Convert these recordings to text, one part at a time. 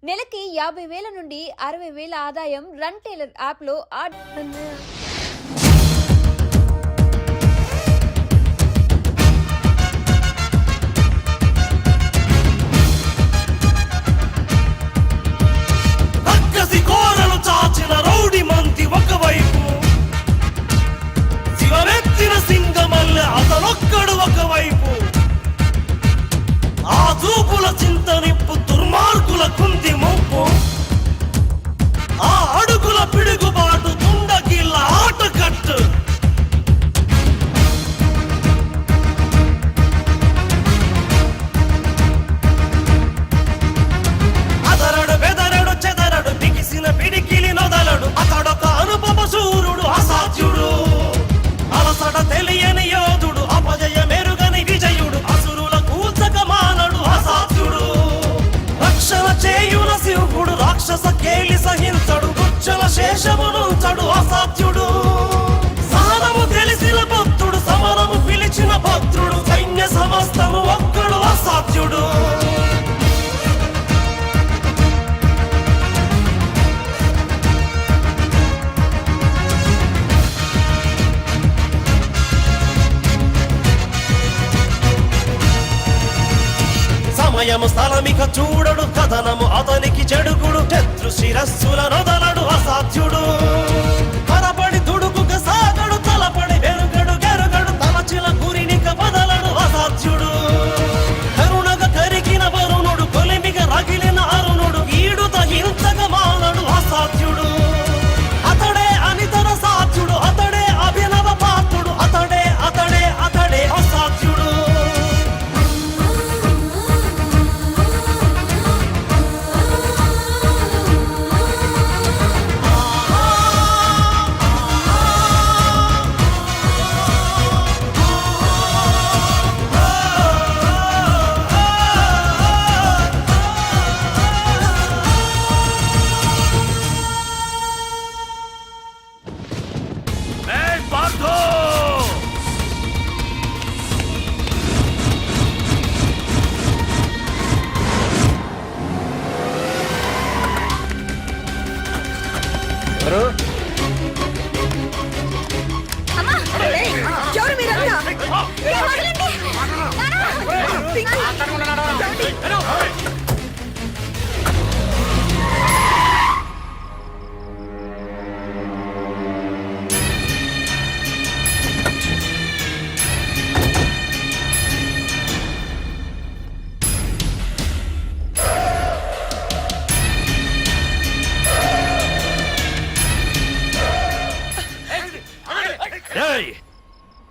నెలకి 50,000 నుండి 60,000 ఆదాయం రన్ టైలర్ యాప్లో చాచిన రౌడి మంది ఒకవైపు, శివమెత్తిన సింగమల్లె అతనొక్కడు ఒకవైపు. ఆ చూపుల చింతనిప్పు దుర్మార్గుల కుంది ముప్పు, ఆ అడుగుల పిడుగుబాటు తుండగిల్ల ఆటకట్టు. అదరడు బెదరడు చెదరడు బిగిసిన పిడికిలి నొదలడు, అతడొక అనుపమ శూరుడు అసాధ్యుడు. అలసట తెలియని యోధుడు, అపజయ మెరుగని విజయుడు, అసురుల కూల్చక మానడు అసాధ్యుడు. రక్షణ చేయుల శివుడు రాక్షస కేలి సహించడు, గుచ్చల శేషమునుంచడు అసాధ్యుడు. సహనము తెలిసిన భక్తుడు, సమరము పిలిచిన భద్రుడు, సైన్య సమస్తము ఒక్కడు అసాధ్యుడు. సమయము స్థలమిక చూడడు, కథనము అతనికి చెడుగుడు, శత్రు శిరస్సుల నొదలడు అసాధ్యుడు. కరపడి దుడుకుక సాగడు, తలపడి వెరుగడు గెరుగడు, తలచిన గురినిక బదలడు అసాధ్యుడు. కరుణగ కరిగిన వరుణుడు, కొలిమిగ రగిలిన అరుణుడు, ఈడుత హింసక మానడు అసాధ్యుడు. అతడే అనితర సాధ్యుడు, అతడే అభినవ పాత్రుడు, అతడే అతడే అతడే అసాధ్యుడు.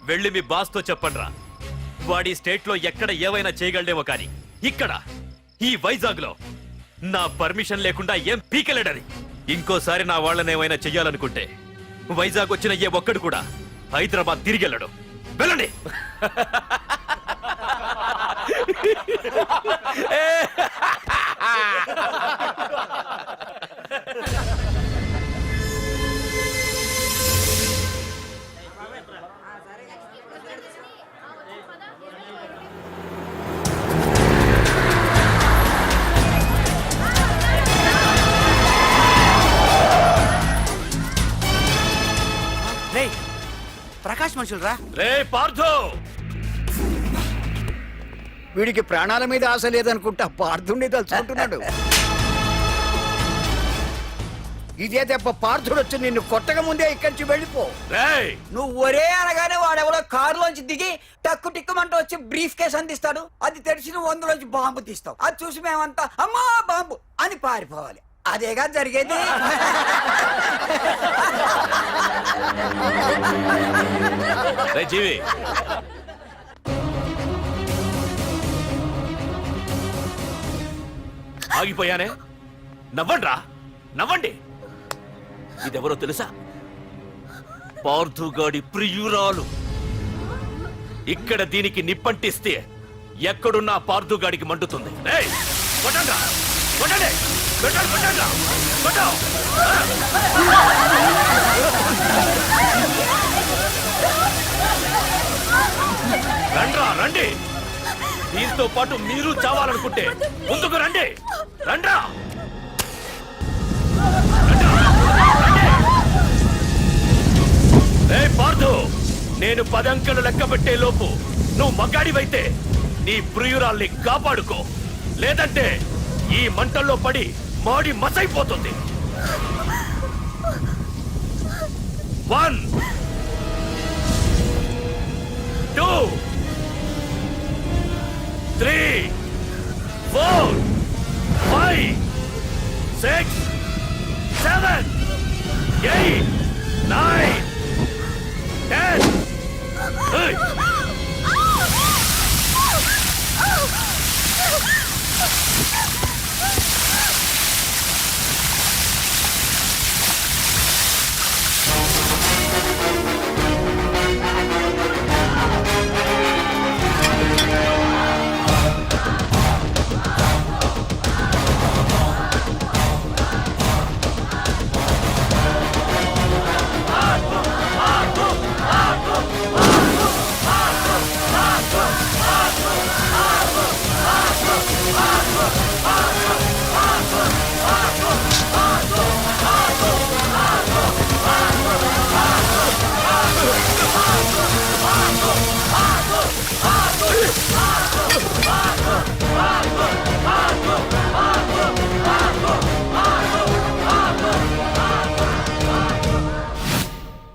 వెళ్ళి మీ బాస్ తో చెప్పండ్రా, వాడి స్టేట్ లో ఎక్కడ ఏవైనా చేయగలడేమో కానీ ఇక్కడ ఈ వైజాగ్ లో నా పర్మిషన్ లేకుండా ఏం పీకలేడని. ఇంకోసారి నా వాళ్ళని ఏమైనా చెయ్యాలనుకుంటే వైజాగ్ వచ్చిన ఏ ఒక్కడు కూడా హైదరాబాద్ తిరిగి వెళ్ళడు. వెళ్ళండి. ప్రకాష్ మనుషులు రా. రే పార్థు, వీడికి ప్రాణాల మీద ఆశ లేదనుకుంటా పార్థుడిని తలుచుకుంటున్నాడు. ఇదే దెబ్బ పార్థుడు వచ్చి నిన్ను కొట్టక ముందే ఇక్కడి నుంచి వెళ్ళిపో. నువ్వు ఒరే అనగానే వాడెవడో కారులోంచి దిగి టక్కు టిక్కుమంటూ వచ్చి బ్రీఫ్ కేసు అందిస్తాడు. అది తెరిచి నువ్వు అందులోంచి బాంబు తీస్తావు. అది చూసి మేమంతా అమ్మా బాంబు అని పారిపోవాలి. అదేగా జరిగేది. జీవి, ఆగిపోయానే. నవ్వండ్రా, నవ్వండి. ఇదెవరో తెలుసా? పార్థుగాడి ప్రియురాలు. ఇక్కడ దీనికి నిప్పంటిస్తే ఎక్కడున్నా పార్థుగాడికి మండుతుంది. కొట్టండ్రా, కొట్టండి, కొట్టండి, కొట్టండ్రా, కొట్టు. రండ్రా, రండి. దీంతో పాటు మీరు చావాలనుకుంటే ముందుకు రండి. రండ్రా. నేను 10 అంకెలు లెక్క పెట్టే లోపు నువ్వు మగాడివైతే నీ ప్రియురాల్ని కాపాడుకో, లేదంటే ఈ మంటల్లో పడి మాడి మసైపోతుంది. 1 2 3 4 5 6 7 8 9 10. Hey!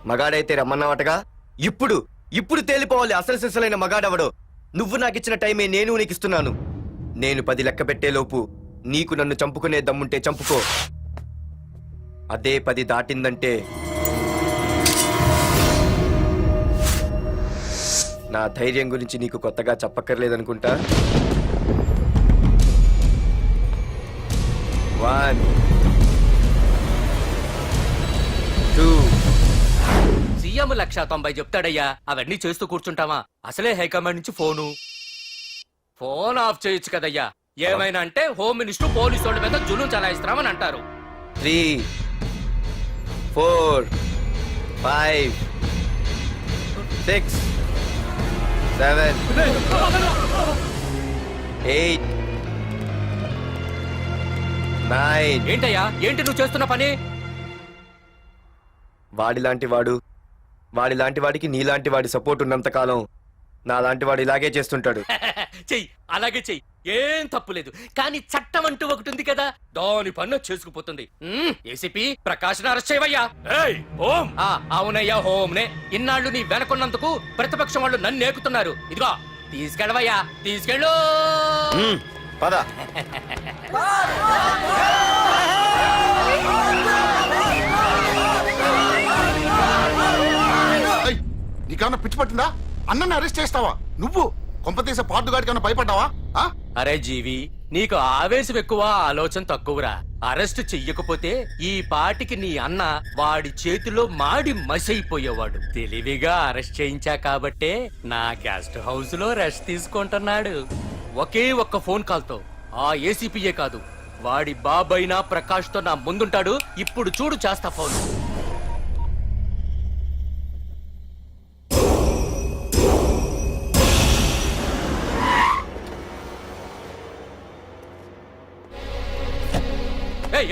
మగాడైతే రమ్మన్నావటగా. ఇప్పుడు తేలిపోవాలి అసలు సిసలైన మగాడవడో. నువ్వు నాకిచ్చిన టైమే నేను నీకు ఇస్తున్నాను. నేను 10 లెక్క పెట్టేలోపు నీకు నన్ను చంపుకునే దమ్ముంటే చంపుకో. అదే 10 దాటిందంటే నా ధైర్యం గురించి నీకు కొత్తగా చెప్పక్కర్లేదనుకుంటా. 1 2 సీఎం 190 చెప్తాడయ్యా, అవన్నీ చేస్తూ కూర్చుంటావా? అసలే హైకమాండ్ నుంచి ఫోన్ ఆఫ్ చేయొచ్చు కదయ్యా. ఏమైనా అంటే హోమ్ మినిస్టర్ పోలీసు వాళ్ళ మీద జులుం చలాయిస్తున్నామని అంటారు. 3 4 5 6 7 8 9. ఏంటయ్యా, ఏంటి నువ్వు చేస్తున్న పని? వాడిలాంటి వాడికి నీలాంటి వాడి సపోర్ట్ ఉన్నంత కాలం నాలాంటి వాడు ఇలాగే చేస్తుంటాడు. చెయ్యి, అలాగే చెయ్యి, ఏం తప్పులేదు. కానీ చట్టం అంటూ ఒకటి ఉంది కదా, దాని పన్ను చేసుకుపోతుంది. ఏసీపీ ప్రకాష్ అరెస్ట్ చేయవయ్యా. ఏయ్, ఓం! అవునయ్యా, హోమ్నే. ఇన్నాళ్ళు నీ వెనకున్నందుకు ప్రతిపక్షం వాళ్ళు నన్ను నేకుతున్నారు. ఇదిగో తీసుకెళ్ళవయ్యా, తీసుకెళ్ళు. పద. నీకన్నా పిచ్చి పట్టిందా? అన్నని అరెస్ట్ చేస్తావా నువ్వు? కొంపతీసే పార్టుగాడికి అన్న భయపడ్డావా? అరే జీవి, నీకు ఆవేశం ఎక్కువ, ఆలోచన తక్కువరా. అరెస్ట్ చెయ్యకపోతే ఈ పాటికి నీ అన్న వాడి చేతిలో మాడి మసైపోయేవాడు. తెలివిగా అరెస్ట్ చేయించా కాబట్టే నా గెస్ట్ హౌస్ లో రెస్ట్ తీసుకుంటున్నాడు. ఒకే ఒక్క ఫోన్ కాల్ తో ఆ ఏసీపీయే కాదు, వాడి బాబైనా ప్రకాష్ తో నా ముందుంటాడు. ఇప్పుడు చూడు చేస్తా ఫోన్.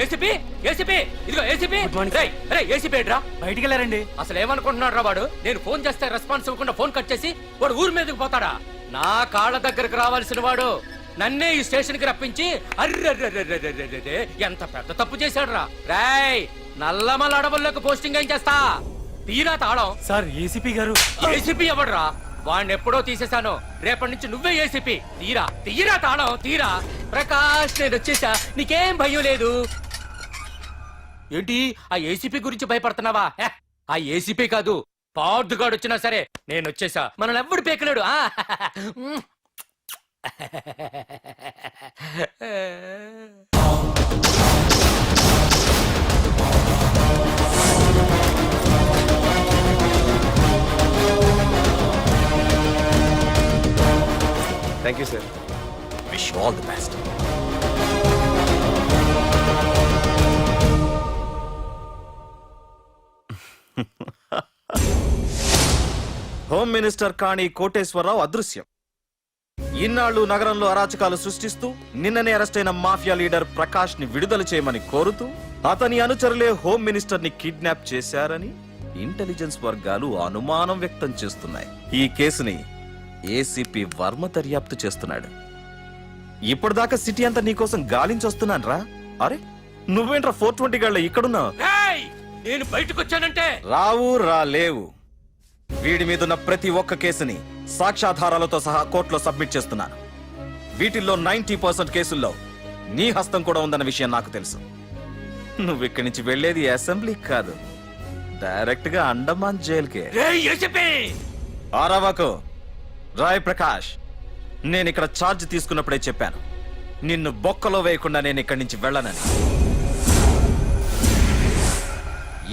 ఏసీపీ, ఏసీపీ, ఇదిగో ఏసీపీ. ఏసీపీ రా, బయటికి వెళ్ళారండి. అసలు ఏమనుకుంటున్నాడు రా వాడు? నేను ఫోన్ చేస్తే రెస్పాన్స్ ఇవ్వకుండా ఫోన్ కట్ చేసి వాడు ఊరి మీదకి పోతాడా? నా కాళ్ళ దగ్గరకు రావాల్సిన వాడు నన్నే ఈ స్టేషన్ కి రప్పించి అర్రె ఎంత పెద్ద తప్పు చేశాడు రా. రాయ్, నల్లమల అడవుల్లోకి పోస్టింగ్ ఏం చేస్తా? తీరా తాళం. సార్, ఏసీపీ గారు. ఏసీపీ ఎవడ్రా? వాడిని ఎప్పుడో తీసేశాను. రేపటి నుంచి నువ్వే ఏసీపీ. తీరా తాళం, తీరా. ప్రకాష్, నేను వచ్చేసా, నీకేం భయం లేదు. ఏంటి ఆ ఏసీపీ గురించి భయపడుతున్నావా? ఆ ఏసీపీ కాదు, పార్దుగాడు వచ్చినా సరే నేను వచ్చేసా. మనల్ని ఎవ్వడు పేకలేడు. Thank you sir. Wish you all the best. Home minister Kani Koteswararao అదృశ్యం. ఇన్నాళ్లు నగరంలో అరాచకాలు సృష్టిస్తూ నిన్ననే అరెస్ట్ అయిన మాఫియా లీడర్ ప్రకాష్ ని విడుదల చేయమని కోరుతూ అతని అనుచరులే హోమ్ మినిస్టర్ ని కిడ్నాప్ చేశారని ఇంటెలిజెన్స్ వర్గాలు అనుమానం వ్యక్తం చేస్తున్నాయి. ఈ కేసుని ఏసీపీ వర్మ దర్యాప్తు చేస్తున్నాడు. ఇప్పటిదాకా సిటీ అంతా నీకోసం గాలించొస్తున్నాను రా. అరే నువ్వేంట్రా 420 గళ్ళ ఇక్కడున్నావు? ఏయ్! నేను బయటకు వచ్చానంటే రావు లేవు. వీడి మీదున్న ప్రతి ఒక్క కేసుని సాక్ష్యాధారాలతో సహా కోర్టులో సబ్మిట్ చేస్తున్నాను. వీటిల్లో 90% కేసుల్లో నీ హస్తం కూడా ఉందన్న విషయం నాకు తెలుసు. నువ్వు ఇక్కడి నుంచి వెళ్లేది అసెంబ్లీకి కాదు, డైరెక్ట్ గా అండమాన్ జైలుకే. ఆరావాకు రాయ్ ప్రకాష్, నేను ఇక్కడ ఛార్జ్ తీసుకున్నప్పుడే చెప్పాను, నిన్ను బొక్కలో వేయకుండా నేను ఇక్కడి నుంచి వెళ్ళనని.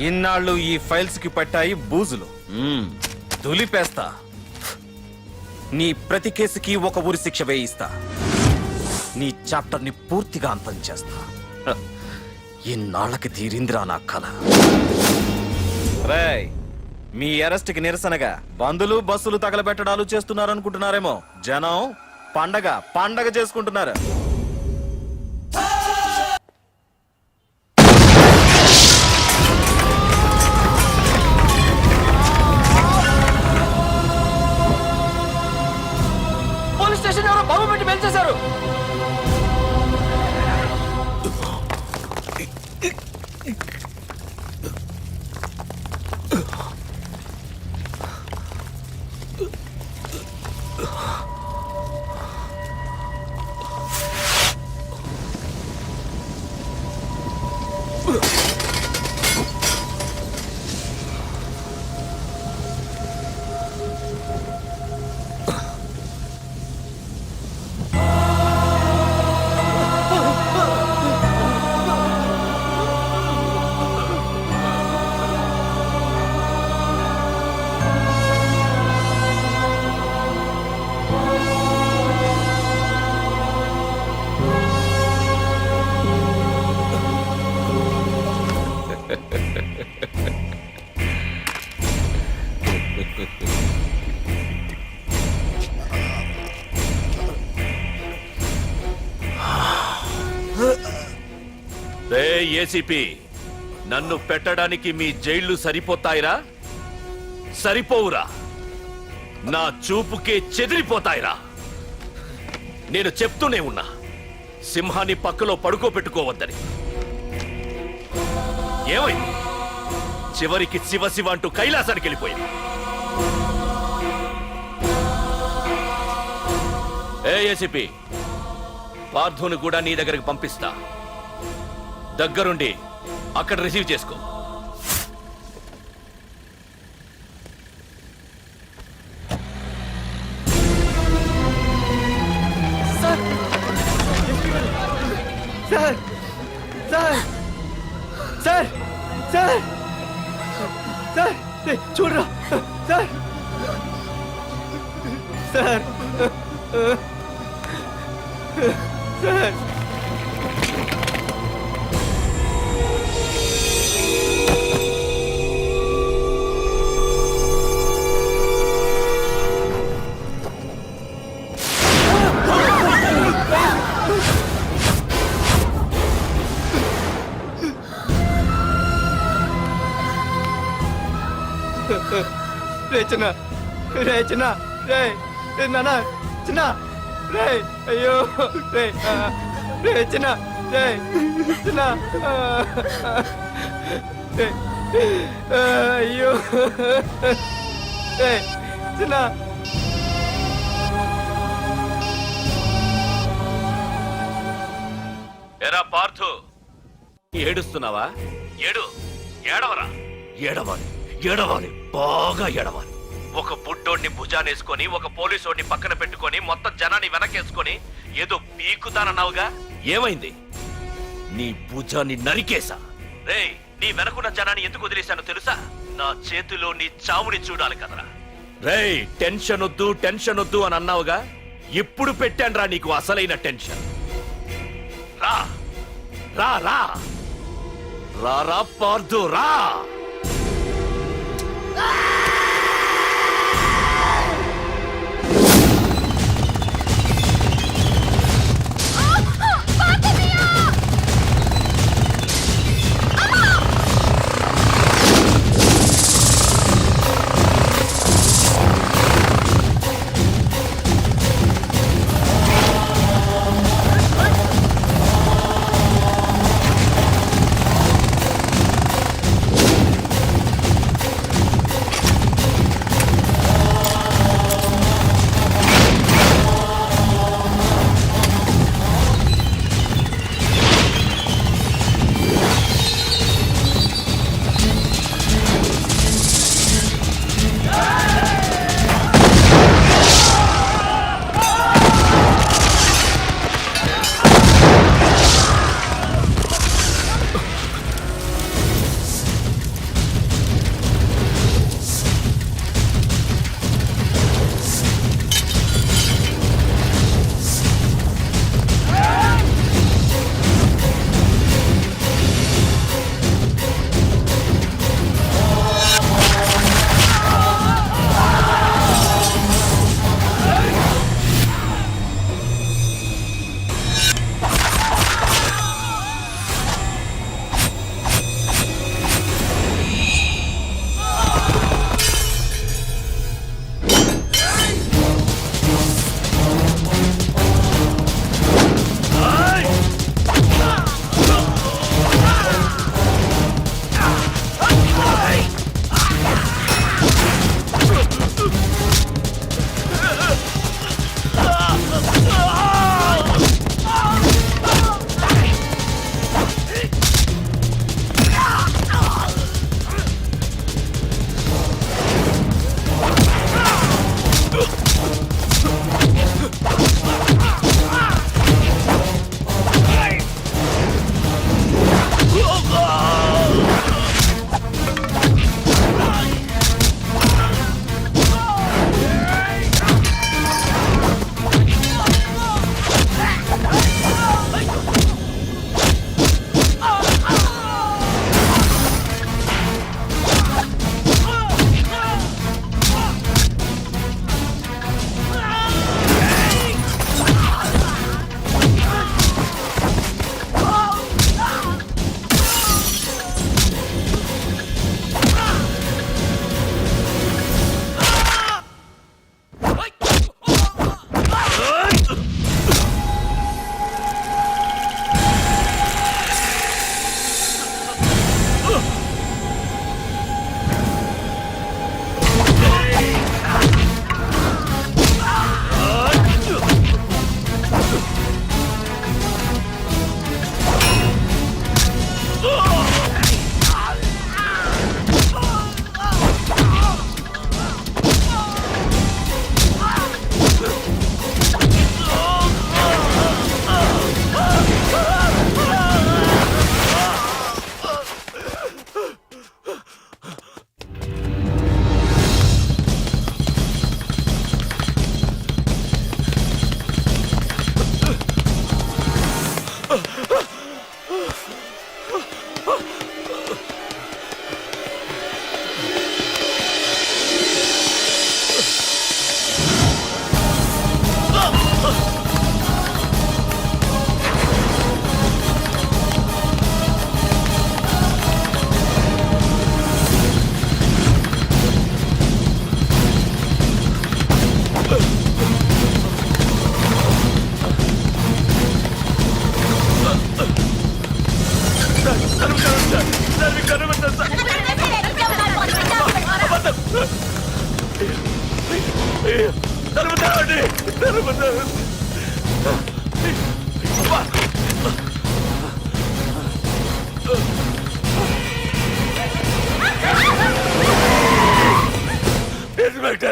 ఇన్నాళ్ళు ఈ ఫైల్స్ కి పట్టాయి బూజులు. దులిపేస్తా. నీ ప్రతి కేసుకి ఒక ఊరి శిక్ష వేయిస్తా. నీ చాప్టర్ ని పూర్తిగా అంతం చేస్తా. హ, ఇన్నాళ్ళకి తీరిందిరా నా కళ. రేయ్, మీ అరెస్ట్ కి నిరసనగా బందులు బస్సులు తగలబెట్టడాలు చేస్తున్నారనుకుంటున్నారేమో. జనం పండగ చేసుకుంటున్నారు. పోలీస్ స్టేషన్ ఎవరో బాబు పెట్టి పెంచేశారు. ఏసీపీ, నన్ను పెట్టడానికి మీ జైళ్లు సరిపోతాయిరా? సరిపోవురా. నా చూపుకే చెదిరిపోతాయిరా. నేను చెప్తూనే ఉన్నా, సింహాన్ని పక్కలో పడుకోబెట్టుకోవద్దని. ఏమైంది? చివరికి శివ శివ అంటూ కైలాసానికి వెళ్ళిపోయింది. ఏసీపీ, పార్థుని కూడా నీ దగ్గరికి పంపిస్తా. దగ్గరుండి అక్కడ రిసీవ్ చేసుకో. Sir sir sir sir sir sir చూడరా సార్ సార్ సార్ చిన్న రే చిన్న రే నాన్న చిన్న రే అయ్యో రే రే చిన్న రే చిన్న రే అయ్యో రే చిన్న. ఎరా పార్థు, ఏడుస్తున్నావా? ఏడవరా. ఏడవాలి, బాగా ఏడవాలి. ఒక బుడ్డోడిని భుజానేసుకొని, ఒక పోలీసోడిని పక్కన పెట్టుకొని, మొత్తం జనాన్ని వెనకేసుకొని ఏదో పీకుతానన్నావుగా, ఏమైంది? నీ భుజాన్ని నరికేశా. రేయ్, నీ వెనకున్న జనాన్ని ఎందుకు వదిలేశానో తెలుసా? నా చేతిలో నీ చావుని చూడాలి కదరా. రేయ్, టెన్షన్ వద్దు అని అన్నావుగా, ఇప్పుడు పెట్టానురా నీకు అసలైన టెన్షన్. రా రా రా రా రా పార్థు, రా.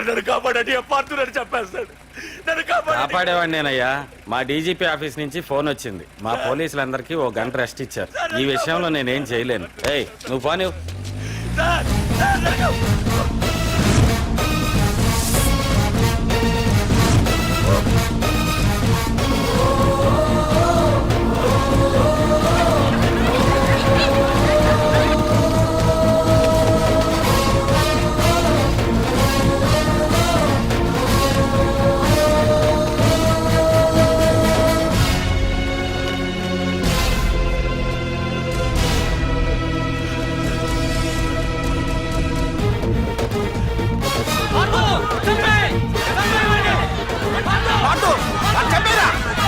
నన్ను కాపాడండి, పార్థునని చెప్పేస్తాడు. నన్ను కాపాడండి. కాపాడేవాడినేనయ్యా. మా డీజీపీ ఆఫీస్ నుంచి ఫోన్ వచ్చింది. మా పోలీసులందరికీ ఓ గంట రెస్ట్ ఇచ్చారు. ఈ విషయంలో నేనేం చేయలేను. ఏయ్, నువ్వు పోనీ. సార్, సార్, నన్ను